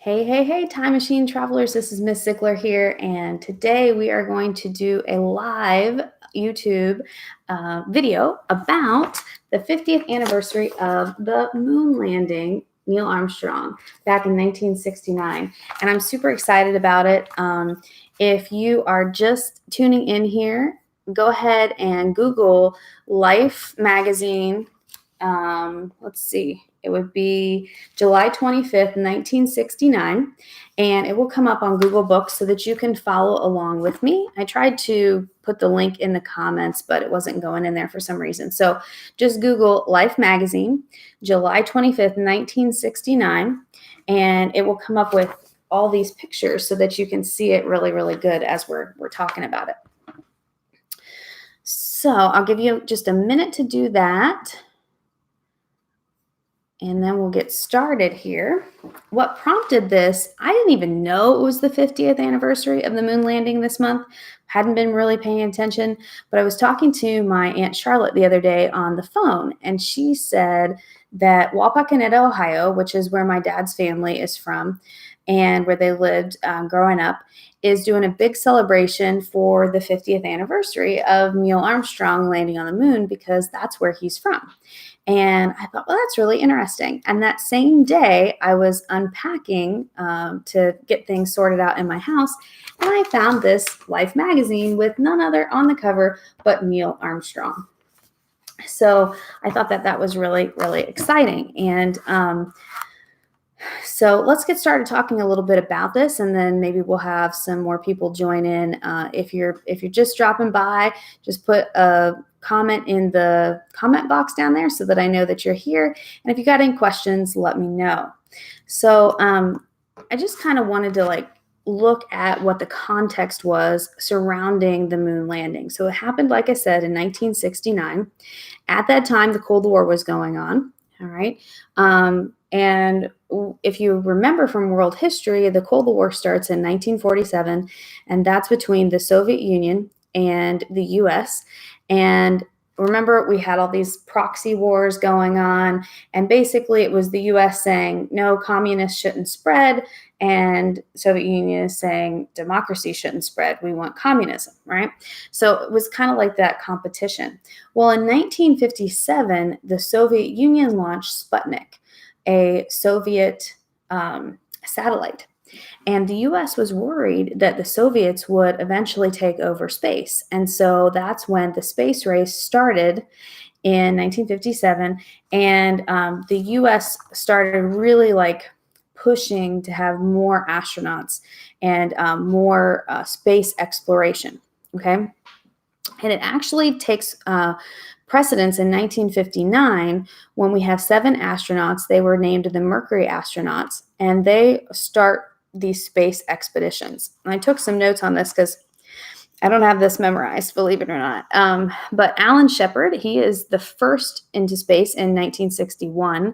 Hey, hey, hey, Time Machine travelers. This is Miss Ziegler here. And today we are going to do a live YouTube video about the 50th anniversary of the moon landing, Neil Armstrong, back in 1969. And I'm super excited about it. If you are just tuning in here, go ahead and Google Life magazine. Let's see, it would be July 25th, 1969, and it will come up on Google Books so that you can follow along with me. I tried to put the link in the comments, but it wasn't going in there for some reason. So just Google Life Magazine, July 25th, 1969, and it will come up with all these pictures so that you can see it really, really good as we're talking about it. So I'll give you just a minute to do that. And then we'll get started here. What prompted this, I didn't even know it was the 50th anniversary of the moon landing this month. Hadn't been really paying attention, but I was talking to my Aunt Charlotte the other day on the phone, and she said that Wapakoneta, Ohio, which is where my dad's family is from and where they lived growing up, is doing a big celebration for the 50th anniversary of Neil Armstrong landing on the moon because that's where he's from. And I thought, well, that's really interesting. And that same day, I was unpacking to get things sorted out in my house, and I found this Life magazine with none other on the cover but Neil Armstrong. So I thought that was really, really exciting. And so let's get started talking a little bit about this, and then maybe we'll have some more people join in. If you're just dropping by, just put a comment in the comment box down there so that I know that you're here. And if you got any questions, let me know. So I just kind of wanted to look at what the context was surrounding the moon landing. So it happened, like I said, in 1969. At that time, the Cold War was going on. All right. And if you remember from world history, the Cold War starts in 1947, and that's between the Soviet Union and the US. And remember, we had all these proxy wars going on, and basically it was the US saying, no, communists shouldn't spread, and Soviet Union is saying democracy shouldn't spread. We want communism, right? So it was kind of like that competition. Well, in 1957, the Soviet Union launched Sputnik, a Soviet satellite. And the US was worried that the Soviets would eventually take over space. And so that's when the space race started in 1957. And the US started really pushing to have more astronauts and more space exploration. Okay. And it actually takes precedence in 1959 when we have 7 astronauts. They were named the Mercury astronauts, and they start these space expeditions. And I took some notes on this because I don't have this memorized, believe it or not. But Alan Shepard, he is the first into space in 1961,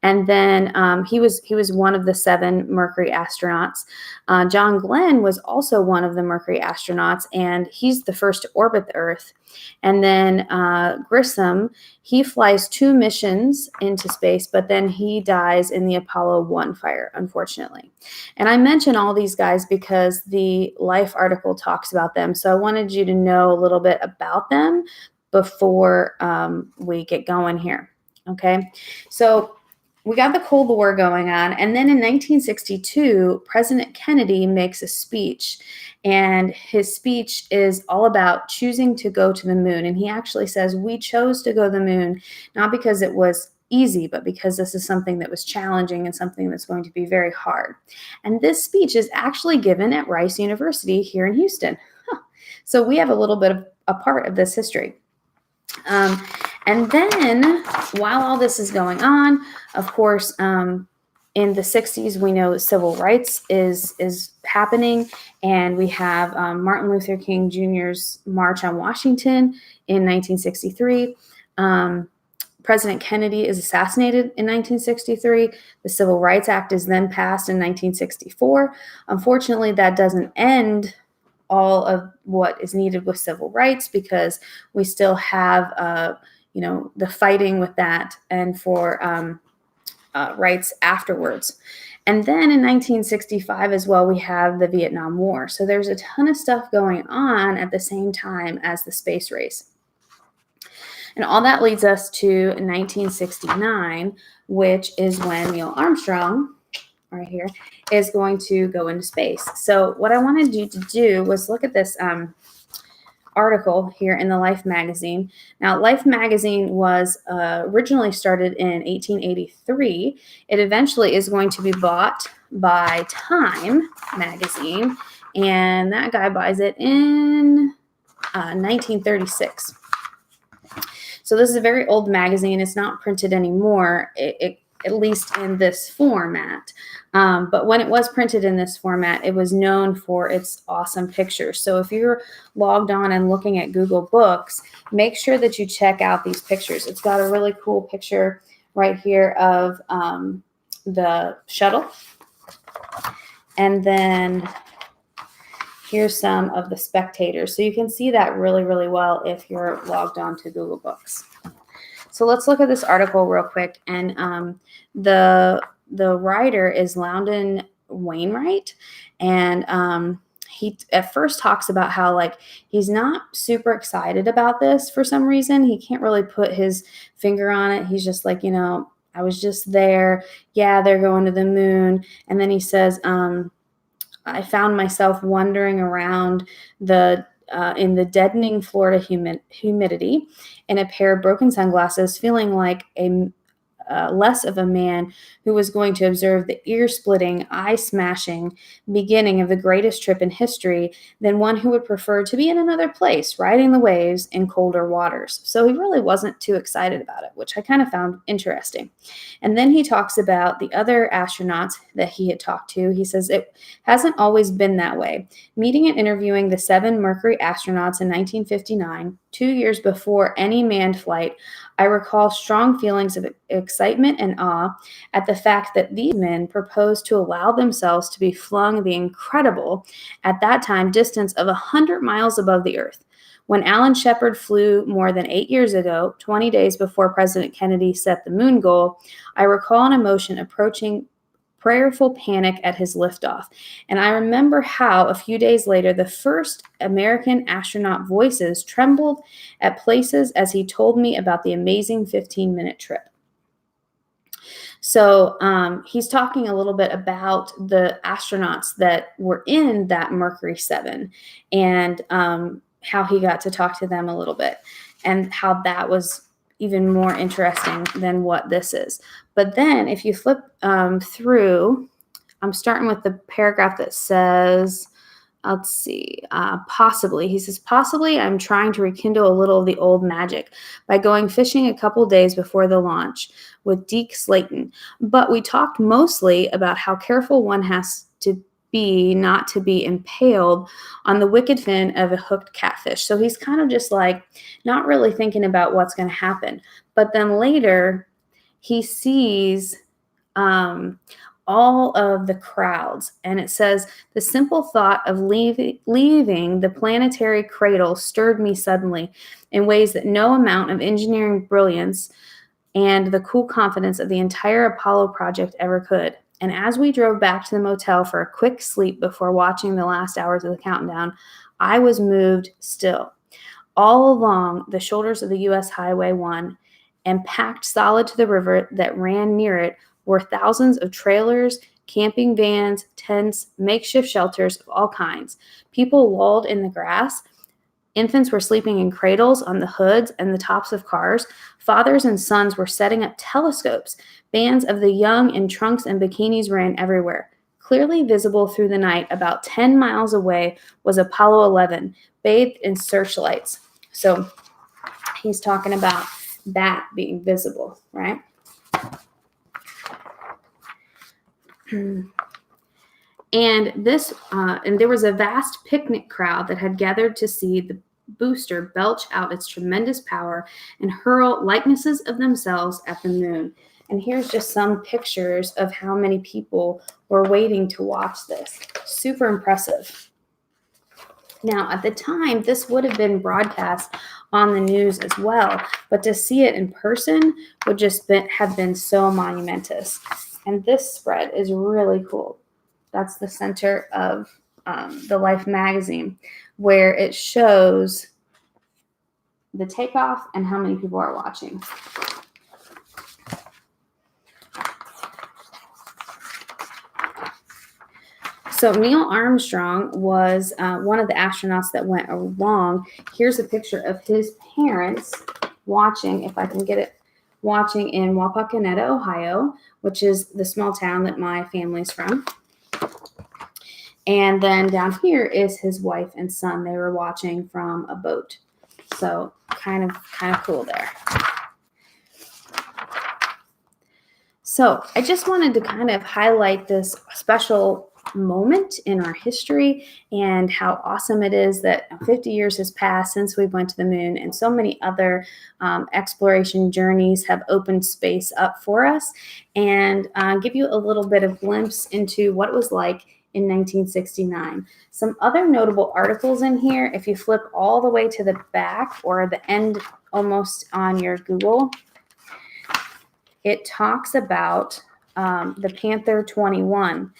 and then he was one of the 7 Mercury astronauts. John Glenn was also one of the Mercury astronauts, and he's the first to orbit the Earth. And then Grissom, he flies 2 missions into space, but then he dies in the Apollo 1 fire, unfortunately. And I mention all these guys because the Life article talks about them. So I wanted you to know a little bit about them before we get going here. Okay, so we got the Cold War going on. And then in 1962, President Kennedy makes a speech. And his speech is all about choosing to go to the moon. And he actually says, we chose to go to the moon, not because it was easy, but because this is something that was challenging and something that's going to be very hard. And this speech is actually given at Rice University here in Houston. So we have a little bit of a part of this history. And then while all this is going on, of course, in the 60s, we know civil rights is happening, and we have Martin Luther King Jr.'s March on Washington in 1963. President Kennedy is assassinated in 1963. The Civil Rights Act is then passed in 1964. Unfortunately, that doesn't end all of what is needed with civil rights because we still have, the fighting with that and for rights afterwards. And then in 1965 as well, we have the Vietnam War. So there's a ton of stuff going on at the same time as the space race. And all that leads us to 1969, which is when Neil Armstrong, right here, is going to go into space. So what I wanted you to do was look at this article here in the Life magazine. Now, Life magazine was originally started in 1883. It eventually is going to be bought by Time magazine, and that guy buys it in 1936. So this is a very old magazine. It's not printed anymore, at least in this format. But when it was printed in this format, it was known for its awesome pictures. So if you're logged on and looking at Google Books, make sure that you check out these pictures. It's got a really cool picture right here of the shuttle. And then here's some of the spectators. So you can see that really, really well if you're logged on to Google Books. So let's look at this article real quick. And the writer is Loudon Wainwright. And he at first talks about how like he's not super excited about this for some reason. He can't really put his finger on it. He's just like, I was just there. Yeah, they're going to the moon. And then he says, I found myself wandering around in the deadening Florida humidity in a pair of broken sunglasses, feeling like less of a man who was going to observe the ear-splitting, eye-smashing beginning of the greatest trip in history than one who would prefer to be in another place, riding the waves in colder waters. So he really wasn't too excited about it, which I kind of found interesting. And then he talks about the other astronauts that he had talked to. He says, it hasn't always been that way. Meeting and interviewing the 7 Mercury astronauts in 1959, 2 years before any manned flight, I recall strong feelings of excitement and awe at the fact that these men proposed to allow themselves to be flung the incredible, at that time, distance of 100 miles above the Earth. When Alan Shepard flew more than 8 years ago, 20 days before President Kennedy set the moon goal, I recall an emotion approaching prayerful panic at his liftoff. And I remember how a few days later, the first American astronaut voices trembled at places as he told me about the amazing 15-minute trip. So he's talking a little bit about the astronauts that were in that Mercury 7 and how he got to talk to them a little bit and how that was even more interesting than what this is. But then if you flip through, I'm starting with the paragraph that says, let's see, possibly. He says, possibly I'm trying to rekindle a little of the old magic by going fishing a couple days before the launch with Deke Slayton. But we talked mostly about how careful one has to be not to be impaled on the wicked fin of a hooked catfish. So he's kind of just like not really thinking about what's going to happen. But then later he sees all of the crowds, and it says, the simple thought of leaving the planetary cradle stirred me suddenly in ways that no amount of engineering brilliance and the cool confidence of the entire Apollo project ever could. And as we drove back to the motel for a quick sleep before watching the last hours of the countdown, I was moved still. All along the shoulders of the U.S. Highway 1 and packed solid to the river that ran near it were thousands of trailers, camping vans, tents, makeshift shelters of all kinds. People lolled in the grass. Infants were sleeping in cradles on the hoods and the tops of cars. Fathers and sons were setting up telescopes. Bands of the young in trunks and bikinis ran everywhere. Clearly visible through the night, about 10 miles away, was Apollo 11, bathed in searchlights. So he's talking about that being visible, right? And there was a vast picnic crowd that had gathered to see the booster belch out its tremendous power and hurl likenesses of themselves at the moon. And here's just some pictures of how many people were waiting to watch this. Super impressive. Now, at the time, this would have been broadcast on the news as well, but to see it in person would just have been so monumentous. And this spread is really cool. That's the center of the Life magazine, where it shows the takeoff and how many people are watching. So Neil Armstrong was one of the astronauts that went along. Here's a picture of his parents watching, if I can get it, watching in Wapakoneta, Ohio, which is the small town that my family's from. And then down here is his wife and son. They were watching from a boat. So kind of cool there. So I just wanted to kind of highlight this special moment in our history and how awesome it is that 50 years has passed since we went to the moon, and so many other exploration journeys have opened space up for us, and give you a little bit of glimpse into what it was like in 1969. Some other notable articles in here, if you flip all the way to the back or the end almost on your Google, it talks about the Panther 21.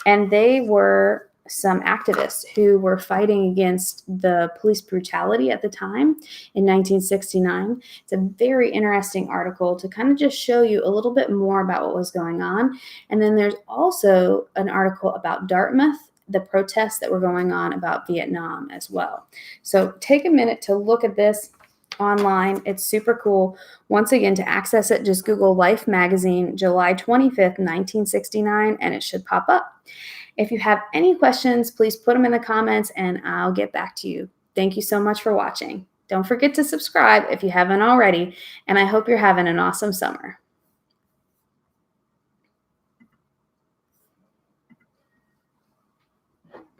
And they were some activists who were fighting against the police brutality at the time in 1969. It's a very interesting article to kind of just show you a little bit more about what was going on. And then there's also an article about Dartmouth, the protests that were going on about Vietnam as well. So take a minute to look at this online. It's super cool. Once again, to access it, just Google Life magazine, July 25th, 1969, and it should pop up. If you have any questions, please put them in the comments and I'll get back to you. Thank you so much for watching. Don't forget to subscribe if you haven't already, and I hope you're having an awesome summer.